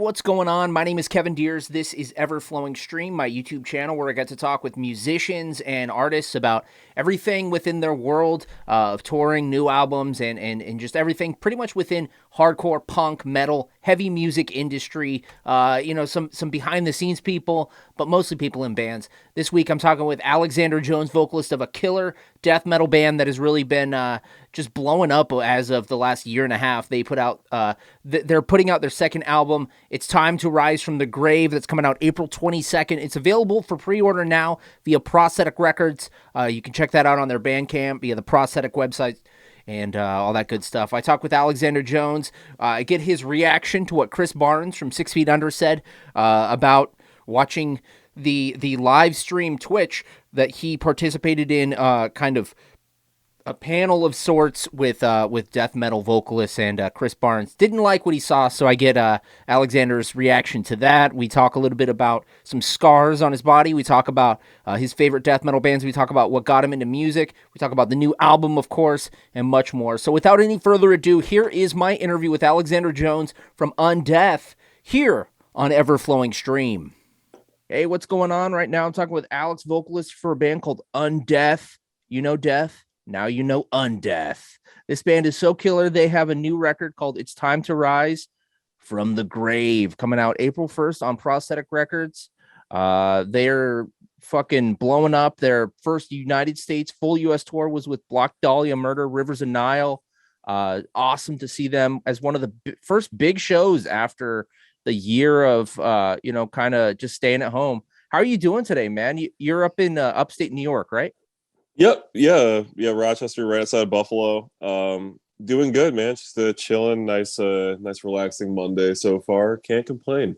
what's going on? My name is Kevin Deers. This is Ever Flowing Stream, my YouTube channel where I get to talk with musicians and artists about everything within their world of touring, new albums, and just everything pretty much within hardcore, punk, metal, heavy music industry. Some behind the scenes people, but mostly people in bands. This week I'm talking with Alexander Jones, vocalist of a killer death metal band that has really been just blowing up as of the last year and a half. They put out, they're putting out their second album. It's Time to Rise from the Grave. That's coming out April 22nd. It's available for pre-order now via Prosthetic Records. You can check that out on their Bandcamp via the Prosthetic website and all that good stuff. I talk with Alexander Jones. I get his reaction to what Chris Barnes from 6 Feet Under said about watching the live stream Twitch that he participated in, kind of a panel of sorts with death metal vocalists, and Chris Barnes didn't like what he saw, so I get Alexander's reaction to that. We talk a little bit about some scars on his body. We talk about his favorite death metal bands. We talk about what got him into music. We talk about the new album, of course, and much more. So without any further ado, here is my interview with Alexander Jones from UNDEATH here on Ever Flowing Stream. Hey, what's going on right now? I'm talking with Alex, vocalist for a band called UNDEATH. You know Death? Now you know UNDEATH. This band is so killer. They have a new record called It's Time to Rise from the Grave coming out April 1st on Prosthetic Records. They're fucking blowing up. Their first United States full U.S. tour was with Black Dahlia Murder, Rivers of Nile. Awesome to see them as one of the first big shows after the year of, kind of just staying at home. How are you doing today, man? You're up in upstate New York, right? Yep. Yeah. Rochester, right outside of Buffalo. Doing good, man. Just chilling. Nice, relaxing Monday so far. Can't complain.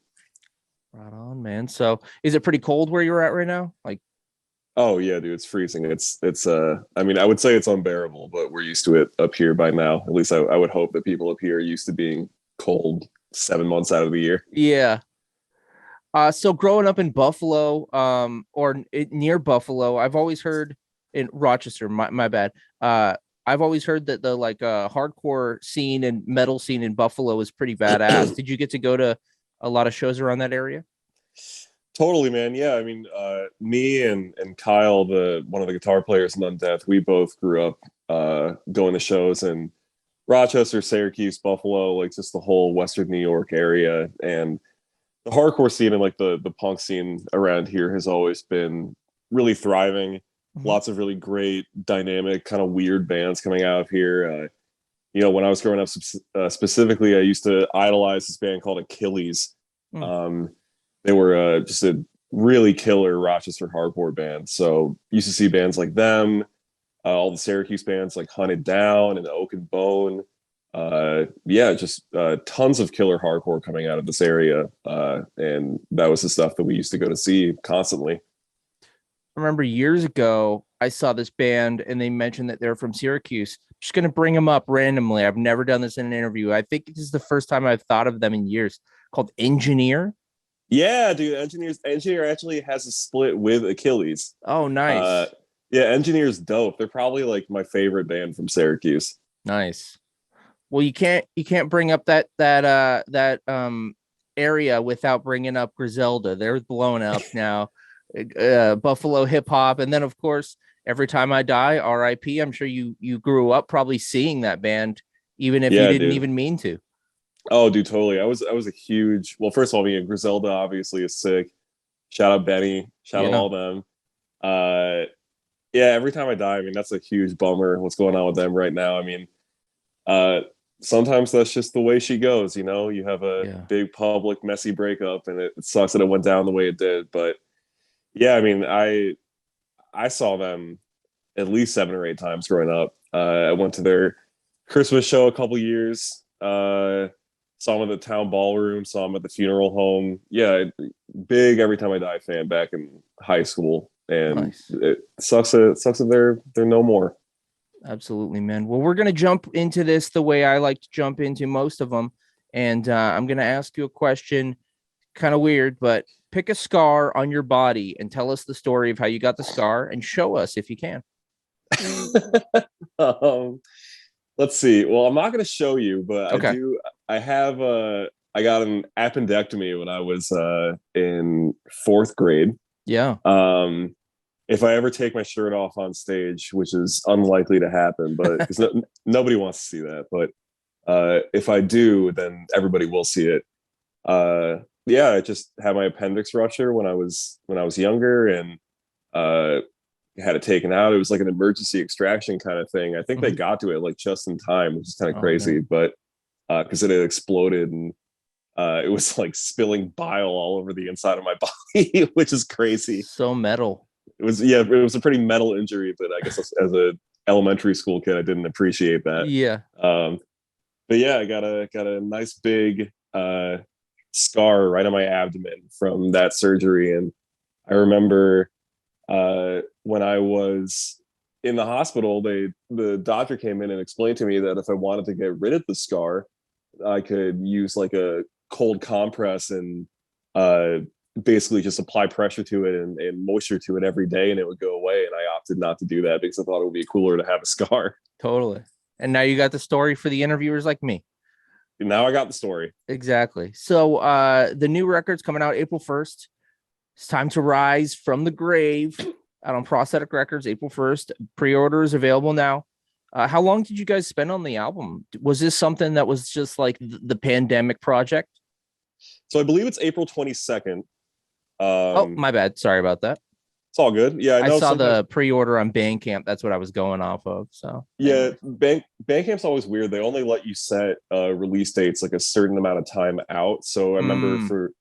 Right on, man. So is it pretty cold where you're at right now? Oh yeah, dude, it's freezing. It's I mean, I would say it's unbearable, but we're used to it up here by now. At least I would hope that people up here are used to being cold 7 months out of the year. Yeah. So growing up in Buffalo, near Buffalo, I've always heard in Rochester, my bad. I've always heard that the hardcore scene and metal scene in Buffalo is pretty badass. Did you get to go to a lot of shows around that area? Totally, man. Yeah, I mean, me and Kyle, one of the guitar players in UNDEATH, we both grew up going to shows in Rochester, Syracuse, Buffalo, like just the whole Western New York area. And the hardcore scene and the punk scene around here has always been really thriving. Lots of really great, dynamic, kind of weird bands coming out of here. When I was growing up, specifically, I used to idolize this band called Achilles. They were just a really killer Rochester hardcore band. So used to see bands like them, all the Syracuse bands like Hunted Down and Oak and Bone. Just tons of killer hardcore coming out of this area. And that was the stuff that we used to go to see constantly. I remember years ago, I saw this band and they mentioned that they're from Syracuse. I'm just going to bring them up randomly. I've never done this in an interview. I think this is the first time I've thought of them in years, called Engineer. Yeah, dude. Engineer actually has a split with Achilles. Oh, nice. Engineer's dope. They're probably like my favorite band from Syracuse. Nice. Well, you can't bring up that area without bringing up Griselda. They're blowing up now. Buffalo hip hop, and then of course Every Time I Die, R.I.P. I'm sure you grew up probably seeing that band, even if you didn't even mean to. Oh, dude, totally. I was a huge. Well, first of all, Griselda obviously is sick. Shout out Benny. Shout out all them. Every Time I Die. I mean, that's a huge bummer. What's going on with them right now? I mean, sometimes that's just the way she goes. You have a big public messy breakup, and it sucks that it went down the way it did, but. Yeah, I mean, I saw them at least 7 or 8 times growing up. I went to their Christmas show a couple years. Saw them at the town ballroom. Saw them at the funeral home. Yeah, big Every Time I Die fan back in high school, and nice. It sucks that they're no more. Absolutely, man. Well, we're gonna jump into this the way I like to jump into most of them, and I'm gonna ask you a question, kind of weird, but. Pick a scar on your body and tell us the story of how you got the scar and show us if you can. Let's see. Well, I'm not going to show you, but okay. I have I got an appendectomy when I was in fourth grade. Yeah. If I ever take my shirt off on stage, which is unlikely to happen, but because nobody wants to see that, but if I do, then everybody will see it. Yeah, I just had my appendix rupture when I was younger, and had it taken out. It was like an emergency extraction kind of thing. I think they got to it like just in time, which is kind of crazy, but because it had exploded, and it was like spilling bile all over the inside of my body, which is crazy. So metal. It was a pretty metal injury, but I guess as a elementary school kid, I didn't appreciate that. Yeah. But yeah, I got a nice big scar right on my abdomen from that surgery. And I remember when I was in the hospital, the doctor came in and explained to me that if I wanted to get rid of the scar, I could use like a cold compress and basically just apply pressure to it and moisture to it every day, and it would go away. And I opted not to do that because I thought it would be cooler to have a scar. Totally. And now you got the story for the interviewers like me. Now I got the story. Exactly. So the new record's coming out April 1st. It's time to rise from the grave out on Prosthetic Records, April 1st. Pre-order is available now. How long did you guys spend on the album? Was this something that was just like the pandemic project? So I believe it's April 22nd. Oh, my bad. Sorry about that. It's all good. Yeah, I saw the pre-order on Bandcamp. That's what I was going off of. So yeah, Bandcamp's always weird. They only let you set release dates like a certain amount of time out. So I remember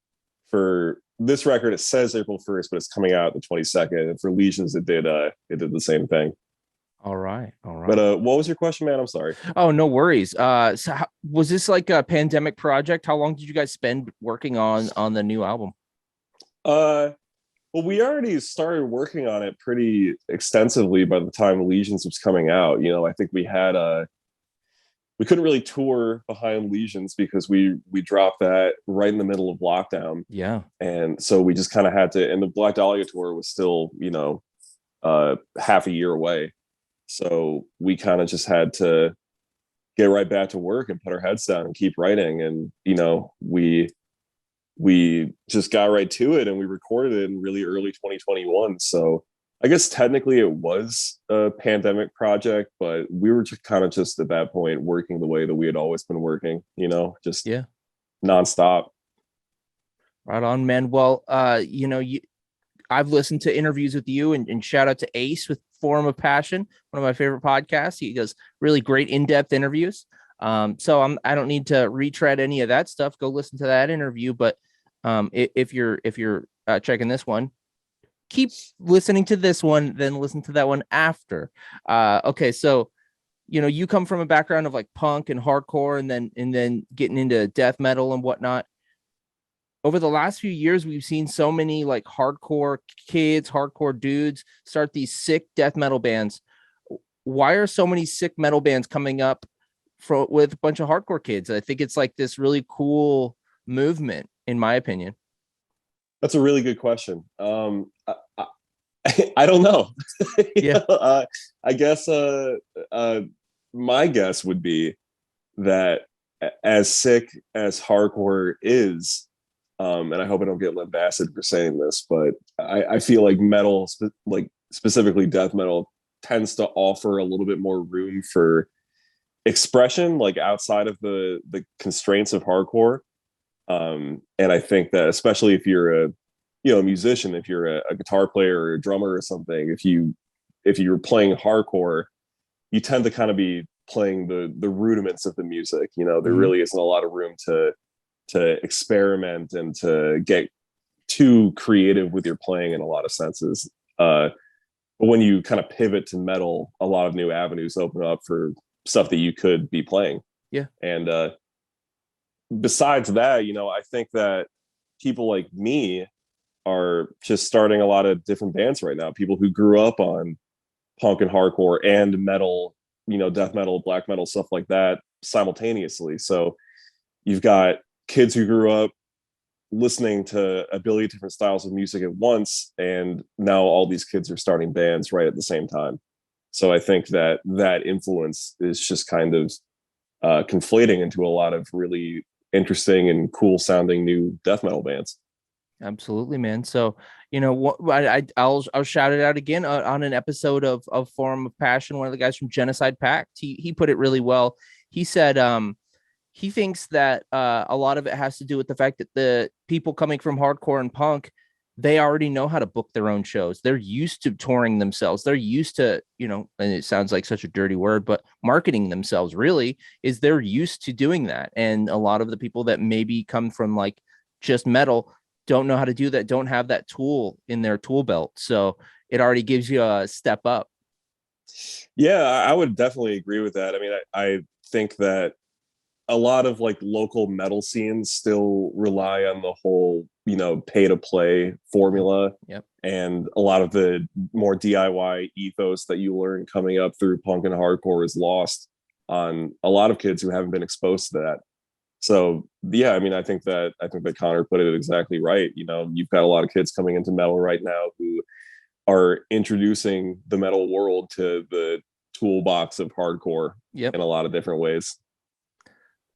for this record, it says April 1st, but it's coming out the 22nd. And for Legions, it did the same thing. All right. But what was your question, man? I'm sorry. Oh, no worries. So was this like a pandemic project? How long did you guys spend working on the new album? Well, we already started working on it pretty extensively by the time Legions was coming out. You know, I think we couldn't really tour behind Legions because we dropped that right in the middle of lockdown. Yeah. And so we just kind of had to, and the Black Dahlia tour was still, half a year away. So we kind of just had to get right back to work and put our heads down and keep writing. And, we just got right to it, and we recorded it in really early 2021. So I guess technically it was a pandemic project, but we were just kind of just at that point working the way that we had always been working, just nonstop. Right on, man. Well, I've listened to interviews with you, and shout out to Ace with Forum of Passion, one of my favorite podcasts. He does really great in-depth interviews. So I don't need to retread any of that stuff. Go listen to that interview. But if you're checking this one, keep listening to this one, then listen to that one after. Okay, so you come from a background of like punk and hardcore, and then getting into death metal and whatnot. Over the last few years, we've seen so many like hardcore kids, hardcore dudes start these sick death metal bands. Why are so many sick metal bands coming up with a bunch of hardcore kids? I think it's like this really cool movement, in my opinion. That's a really good question. I don't know. Yeah. I guess my guess would be that as sick as hardcore is, and I hope I don't get lambasted for saying this, but I feel like metal, like specifically death metal, tends to offer a little bit more room for expression, like outside of the constraints of hardcore. And I think that especially if you're a musician, if you're a guitar player or a drummer or something, if you're playing hardcore, you tend to kind of be playing the rudiments of the music. There really isn't a lot of room to experiment and to get too creative with your playing in a lot of senses. But when you kind of pivot to metal, a lot of new avenues open up for stuff that you could be playing. Yeah. And besides that, I think that people like me are just starting a lot of different bands right now. People who grew up on punk and hardcore and metal, death metal, black metal, stuff like that simultaneously. So you've got kids who grew up listening to a billion different styles of music at once, and now all these kids are starting bands right at the same time. So I think that influence is just kind of conflating into a lot of really interesting and cool sounding new death metal bands. Absolutely, man. So, what I'll shout it out again on an episode of Forum of Passion. One of the guys from Genocide Pact, he put it really well. He said, he thinks that a lot of it has to do with the fact that the people coming from hardcore and punk, they already know how to book their own shows. They're used to touring themselves. They're used to, and it sounds like such a dirty word, but marketing themselves really is they're used to doing that. And a lot of the people that maybe come from like just metal don't know how to do that, don't have that tool in their tool belt. So it already gives you a step up. Yeah, I would definitely agree with that. I mean, I think that a lot of like local metal scenes still rely on the whole, pay to play formula. Yep. And a lot of the more DIY ethos that you learn coming up through punk and hardcore is lost on a lot of kids who haven't been exposed to that. So yeah, I mean, I think that Connor put it exactly right. You've got a lot of kids coming into metal right now who are introducing the metal world to the toolbox of hardcore. Yep. In a lot of different ways.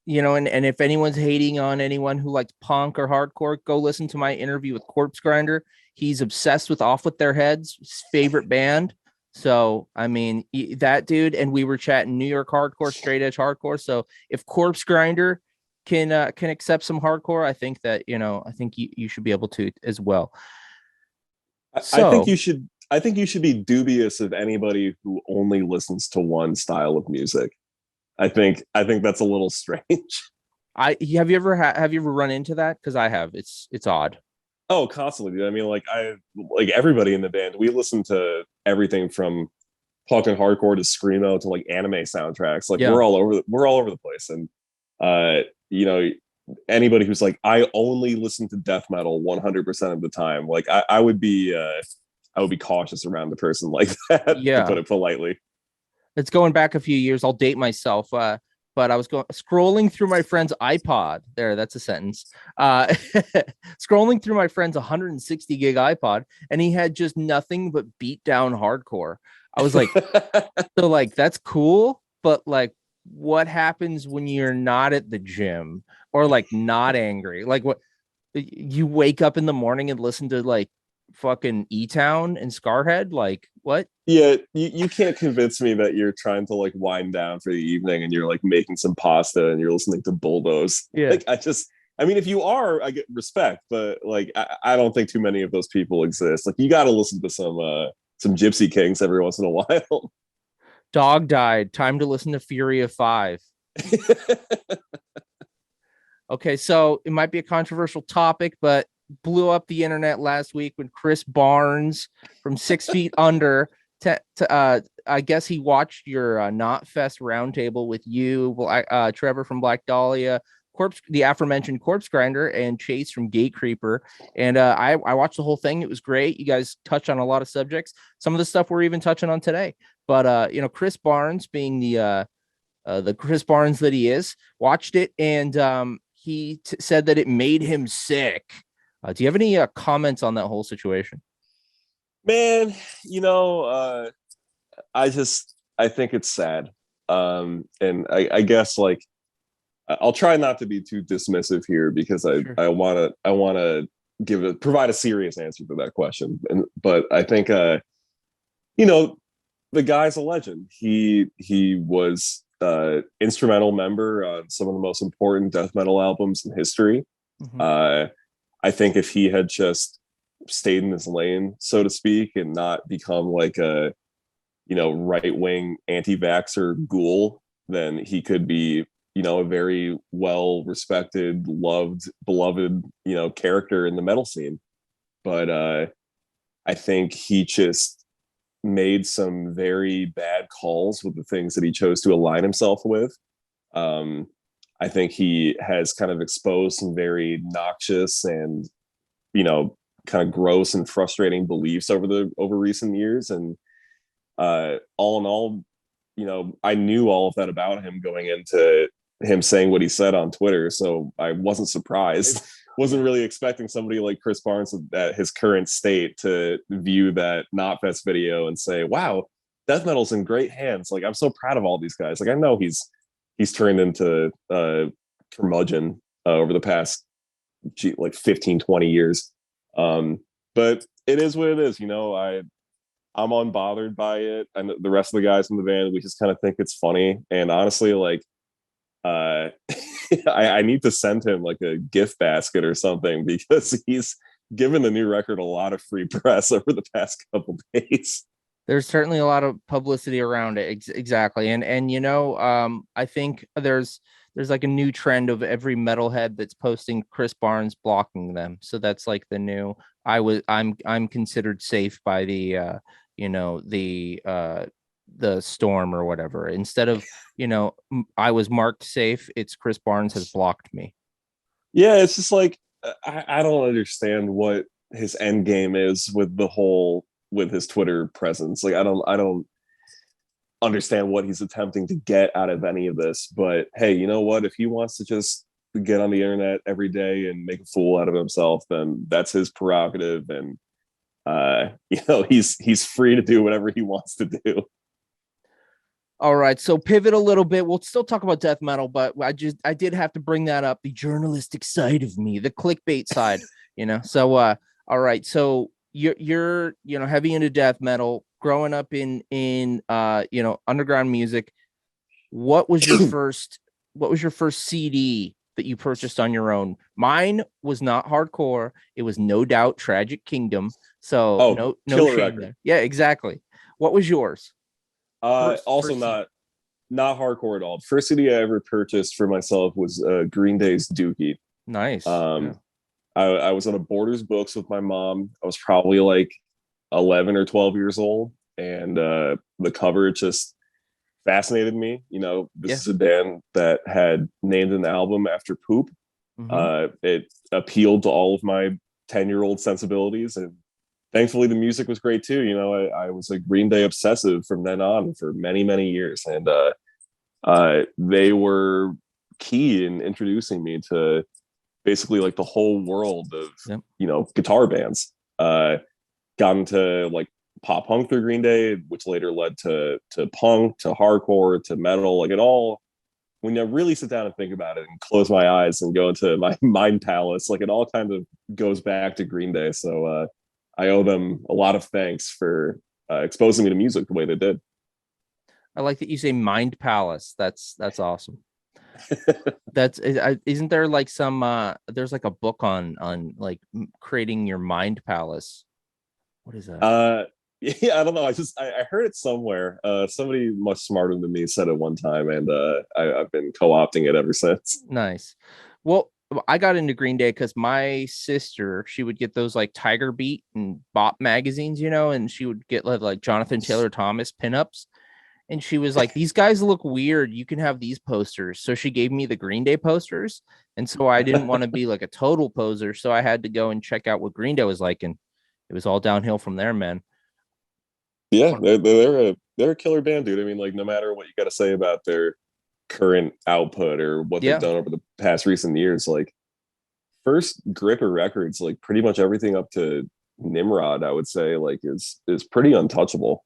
And if anyone's hating on anyone who likes punk or hardcore, go listen to my interview with Corpse Grinder. He's obsessed with Off With Their Heads, his favorite band. So, I mean, that dude, and we were chatting New York hardcore, straight edge hardcore. So if Corpse Grinder can accept some hardcore, I think that, I think you should be able to as well. I think you should be dubious of anybody who only listens to one style of music. I think that's a little strange. Have you ever run into that? Because I have. It's odd. Oh, constantly, dude. I mean, like everybody in the band, we listen to everything from punk and hardcore to screamo to like anime soundtracks. Like we're all over the place. And anybody who's like, I only listen to death metal 100% of the time, like I would be cautious around the person like that. To put it politely. It's going back a few years. I'll date myself. But I was scrolling through my friend's iPod. There, that's a sentence. Scrolling through my friend's 160 gig iPod, and he had just nothing but beat down hardcore. I was like, so like that's cool, but like, what happens when you're not at the gym or like not angry? Like, what you wake up in the morning and listen to like fucking E-Town and Scarhead? Like, what? Yeah, you can't convince me that you're trying to like wind down for the evening and you're like making some pasta and you're listening to Bulldoze. Yeah. Like, I mean, if you are, I get respect, but like I don't think too many of those people exist. Like, you got to listen to some Gypsy Kings every once in a while. Dog died. Time to listen to Fury of 5. Okay, so it might be a controversial topic, but blew up the internet last week when Chris Barnes from 6 Feet Under, I guess he watched your Knotfest roundtable with you, Trevor from Black Dahlia, the aforementioned Corpse Grinder, and Chase from Gate Creeper. And I watched the whole thing. It was great. You guys touched on a lot of subjects. Some of the stuff we're even touching on today. But Chris Barnes, being the Chris Barnes that he is, watched it, and he said that it made him sick. Do you have any comments on that whole situation? Man, I think it's sad. And I guess like I'll try not to be too dismissive here because I want to provide a serious answer to that question. But I think the guy's a legend. He was instrumental member on some of the most important death metal albums in history. Mm-hmm. I think if he had just stayed in his lane, so to speak, and not become like a, right-wing anti-vaxxer ghoul, then he could be, a very well-respected, beloved, character in the metal scene. But I think he just made some very bad calls with the things that he chose to align himself with. I think he has kind of exposed some very noxious and, kind of gross and frustrating beliefs over recent years. And all in all, I knew all of that about him going into him saying what he said on Twitter. So I wasn't surprised. Wasn't really expecting somebody like Chris Barnes at his current state to view that Knotfest video and say, wow, death metal's in great hands. Like, I'm so proud of all these guys. Like, I know he's turned into curmudgeon over the past like 15, 20 years. But it is what it is. I'm unbothered by it, and the rest of the guys in the band, we just kind of think it's funny. And honestly, like, uh, I need to send him like a gift basket or something because he's given the new record a lot of free press over the past couple days. There's certainly a lot of publicity around it. Exactly. And I think there's like a new trend of every metalhead that's posting Chris Barnes blocking them. So that's like the new I'm considered safe by the storm or whatever. Instead of, I was marked safe, it's Chris Barnes has blocked me. Yeah, it's just like I don't understand what his end game is with his Twitter presence. Like I don't understand what he's attempting to get out of any of this. But hey, you know what? If he wants to just get on the internet every day and make a fool out of himself, then that's his prerogative. And he's free to do whatever he wants to do. All right, so pivot a little bit. We'll still talk about death metal, but I did have to bring that up, the journalistic side of me, the clickbait side, So all right, so you're heavy into death metal, growing up in underground music. What was your first CD that you purchased on your own? Mine was not hardcore. It was No Doubt Tragic Kingdom. So no shame record there. Yeah, exactly. What was yours? Also not hardcore at all. The first CD I ever purchased for myself was Green Day's Dookie. Nice. Yeah. I was on a Borders books with my mom. I was probably like 11 or 12 years old, and the cover just fascinated me. This is a band that had named an album after poop. Mm-hmm. It appealed to all of my 10-year-old sensibilities, and thankfully the music was great too. I was a Green Day obsessive from then on for many, many years, and they were key in introducing me to basically like the whole world of guitar bands. Got into like pop punk through Green Day, which later led to punk, to hardcore, to metal. Like it all, when you really sit down and think about it and close my eyes and go into my mind palace, like it all kind of goes back to Green Day. So I owe them a lot of thanks for exposing me to music the way they did. I like that you say mind palace. That's awesome. Isn't there like some there's like a book on like creating your mind palace? What is that? Yeah, I don't know. I heard it somewhere. Somebody much smarter than me said it one time, and I've been co-opting it ever since. Nice. Well, I got into Green Day because my sister, she would get those like Tiger Beat and Bop magazines, and she would get like Jonathan Taylor Thomas pinups. And she was like, these guys look weird. You can have these posters. So she gave me the Green Day posters. And so I didn't want to be like a total poser. So I had to go and check out what Green Day was like. And it was all downhill from there, man. Yeah, they're a killer band, dude. I mean, like, no matter what you got to say about their current output or what they've done over the past recent years, like first Gripper Records, like pretty much everything up to Nimrod, I would say, like is pretty untouchable.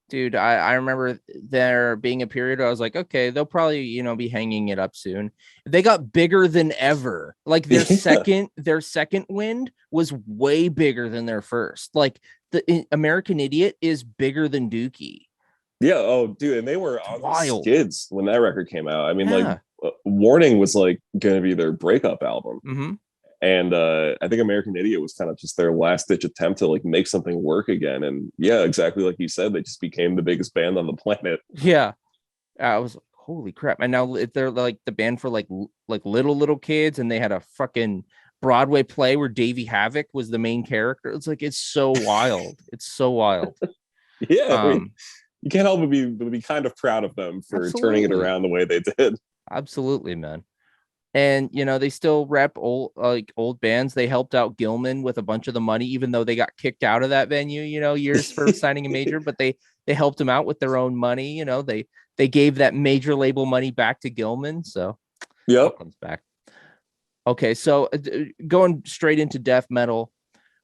Dude, I remember there being a period where I was like, okay, they'll probably, be hanging it up soon. They got bigger than ever. Like their second wind was way bigger than their first. Like the American Idiot is bigger than Dookie. Yeah. Oh, dude. And they were on the skids when that record came out. I mean, like Warning was like going to be their breakup album. Mm-hmm. And I think American Idiot was kind of just their last ditch attempt to like make something work again. And yeah, exactly like you said, they just became the biggest band on the planet. Yeah. I was like, holy crap. And now they're like the band for like little kids, and they had a fucking Broadway play where Davey Havok was the main character. It's like, it's so wild. It's so wild. Yeah. I mean, you can't help but be kind of proud of them for turning it around the way they did. Absolutely, man. And they still rep old bands. They helped out Gilman with a bunch of the money, even though they got kicked out of that venue, years for signing a major. But they helped them out with their own money. They gave that major label money back to Gilman. So yep, comes back. Okay, so going straight into death metal,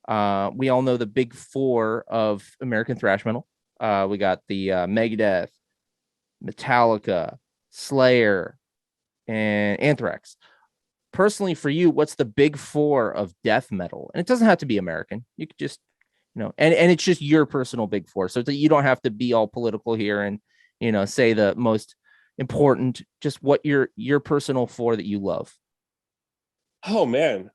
we all know the big four of American thrash metal. We got the Megadeth, Metallica, Slayer, and Anthrax. personally for you, what's the big four of death metal? And it doesn't have to be American. You could just, and it's just your personal big four. So that you don't have to be all political here and, say the most important, just what your personal four that you love. Oh man.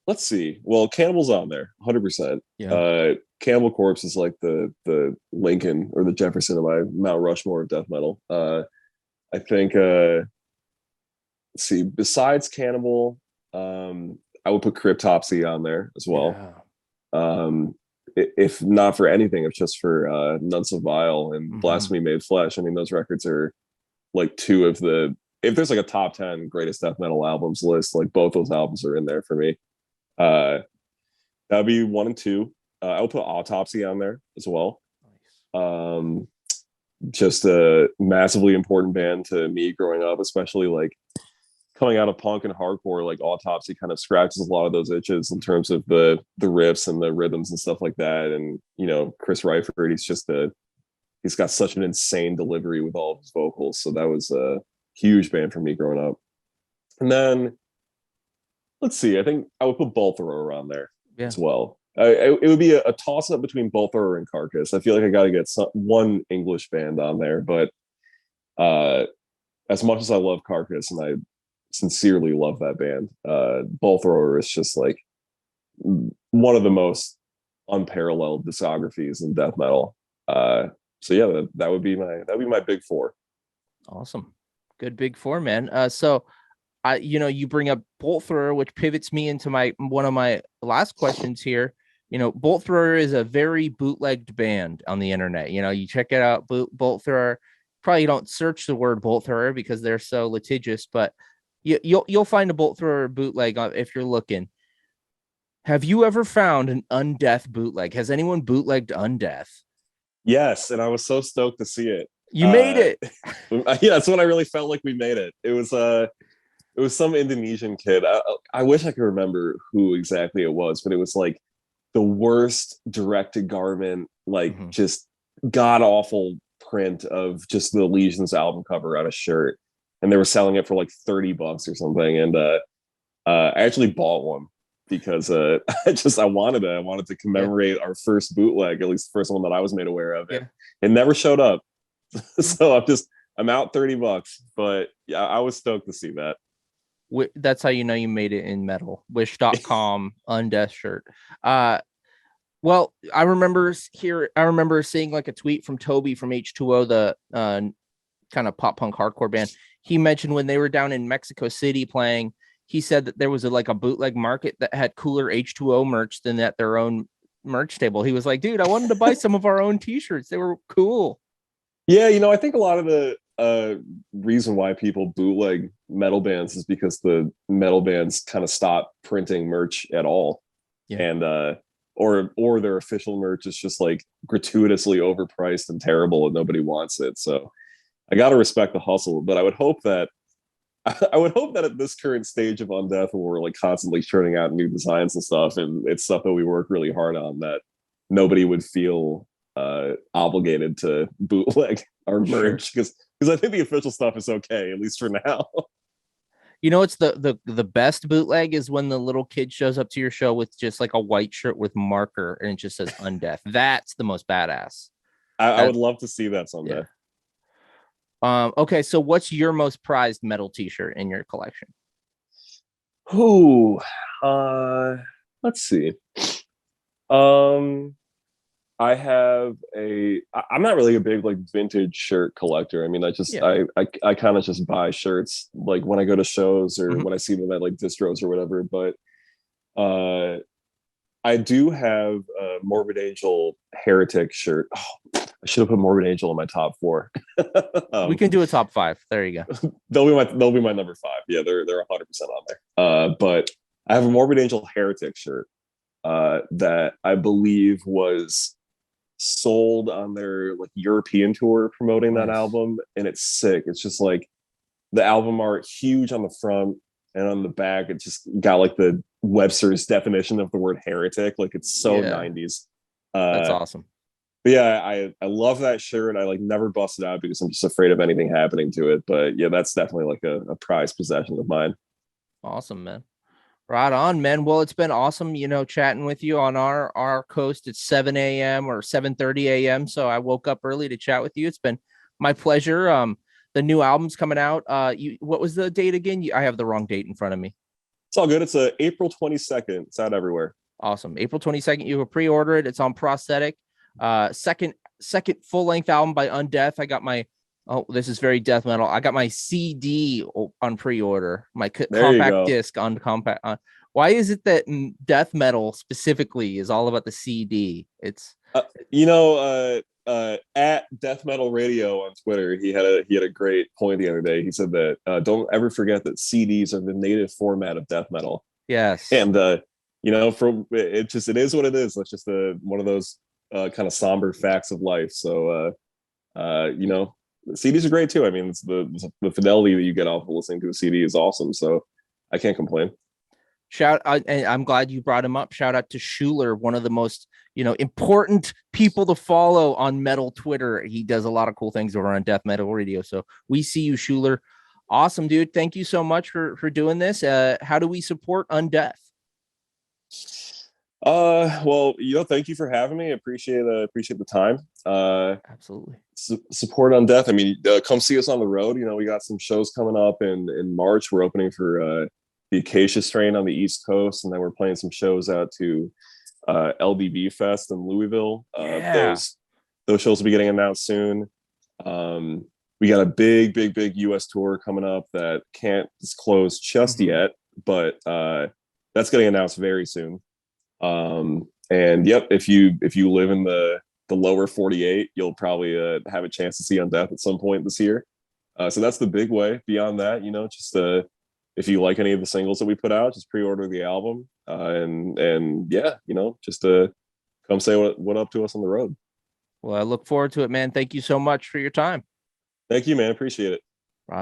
Let's see. Well, Cannibal's on there, 100%. Yeah. Cannibal Corpse is like the Lincoln or the Jefferson of my Mount Rushmore of death metal. I think let's see, besides Cannibal, I would put Cryptopsy on there as well. Yeah. If not for anything, if just for Nuns of Vile and Blasphemy Made Flesh. I mean, those records are like two of the, if there's like a top 10 greatest death metal albums list, like both those albums are in there for me. That'd be 1 and 2. I would put Autopsy on there as well. Nice. Just a massively important band to me growing up, especially like coming out of punk and hardcore. Like Autopsy kind of scratches a lot of those itches in terms of the riffs and the rhythms and stuff like that. And Chris Reifert, he's got such an insane delivery with all of his vocals. So that was a huge band for me growing up. And then let's see, I think I would put Bolt Thrower on there as well. It would be a toss-up between Bolt Thrower and Carcass. I feel like I got to get one English band on there, but as much as I love Carcass, and I sincerely love that band, Bolt Thrower is just like one of the most unparalleled discographies in death metal. So yeah, that would be my big four. Awesome, good big four, man. So you bring up Bolt Thrower, which pivots me into one of my last questions here. Bolt Thrower is a very bootlegged band on the internet. You check it out, Bolt Thrower. Probably don't search the word Bolt Thrower because they're so litigious, but you'll find a Bolt Thrower bootleg if you're looking. Have you ever found an Undeath bootleg? Has anyone bootlegged Undeath? Yes, and I was so stoked to see it. You made it. Yeah, that's when I really felt like we made it. It was some Indonesian kid. I wish I could remember who exactly it was, but it was like the worst directed garment, like just god awful print of just the Legions album cover on a shirt, and they were selling it for like $30 or something. And I actually bought one because I wanted it. I wanted to commemorate our first bootleg, at least the first one that I was made aware of. It never showed up, so I'm out $30. But yeah, I was stoked to see that. That's how you know you made it in metal. Wish.com Undeath shirt. Well, I remember seeing like a tweet from Toby from H2O, the kind of pop punk hardcore band. He mentioned when they were down in Mexico City playing, he said that there was a bootleg market that had cooler H2O merch than at their own merch table. He was like, dude, I wanted to buy some of our own t-shirts. They were cool. Yeah, I think a lot of the reason why people bootleg metal bands is because the metal bands kind of stop printing merch at all. Yeah. And or their official merch is just like gratuitously overpriced and terrible and nobody wants it. So I gotta respect the hustle, but I would hope that at this current stage of Undeath, where we're like constantly churning out new designs and stuff, and it's stuff that we work really hard on, that nobody would feel obligated to bootleg our merch, because I think the official stuff is okay, at least for now. It's the best bootleg is when the little kid shows up to your show with just like a white shirt with marker and it just says Undeath. That's the most badass. I would love to see that someday. Yeah. Okay, so what's your most prized metal t-shirt in your collection? Let's see. I have I'm not really a big like vintage shirt collector. I mean, I kind of just buy shirts like when I go to shows or when I see them at like distros or whatever. But I do have a Morbid Angel Heretic shirt. Oh, I should have put Morbid Angel in my top 4. We can do a top 5. There you go. They'll be my number 5. Yeah, they're 100% on there. But I have a Morbid Angel Heretic shirt that I believe was sold on their like European tour promoting that album, and it's sick. It's just like the album art huge on the front, and on the back it just got like the Webster's definition of the word heretic. Like it's so 90s. That's awesome. But yeah, I love that shirt. I like never bust it out because I'm just afraid of anything happening to it. But yeah, that's definitely like a prized possession of mine. Awesome, man. Right on, man. Well, it's been awesome, chatting with you on our coast. It's 7 a.m. or 7:30 a.m. So I woke up early to chat with you. It's been my pleasure. The new album's coming out. What was the date again? I have the wrong date in front of me. It's all good. It's April 22nd. It's out everywhere. Awesome. April 22nd. You can pre-order it. It's on Prosthetic. Second full-length album by Undeath. I got my this is very death metal. I got my CD on pre-order. My compact disc on compact. Why is it that death metal specifically is all about the CD? It's at Death Metal Radio on Twitter, he had a great point the other day. He said that don't ever forget that CDs are the native format of death metal. Yes, and from it is what it is. That's just one of those kind of somber facts of life. So CDs are great too. I mean, it's the fidelity that you get off of listening to a CD is awesome. So I can't complain. And I'm glad you brought him up. Shout out to Schuler, one of the most important people to follow on metal Twitter. He does a lot of cool things over on Death Metal Radio. So we see you, Schuler. Awesome, dude. Thank you so much for doing this. How do we support Undeath? Well, thank you for having me. I appreciate the time. Absolutely. Support Undeath. I mean, come see us on the road. We got some shows coming up in March. We're opening for the Acacia Strain on the East Coast, and then we're playing some shows out to LDB Fest in Louisville. Those shows will be getting announced soon. We got a big US tour coming up that can't disclose just yet, but that's getting announced very soon. And yep, if you live in the lower 48, you'll probably have a chance to see Undeath at some point this year. So that's the big way. Beyond that, just if you like any of the singles that we put out, just pre-order the album. And yeah, just come say what up to us on the road. Well, I look forward to it, man. Thank you so much for your time. Thank you, man. Appreciate it.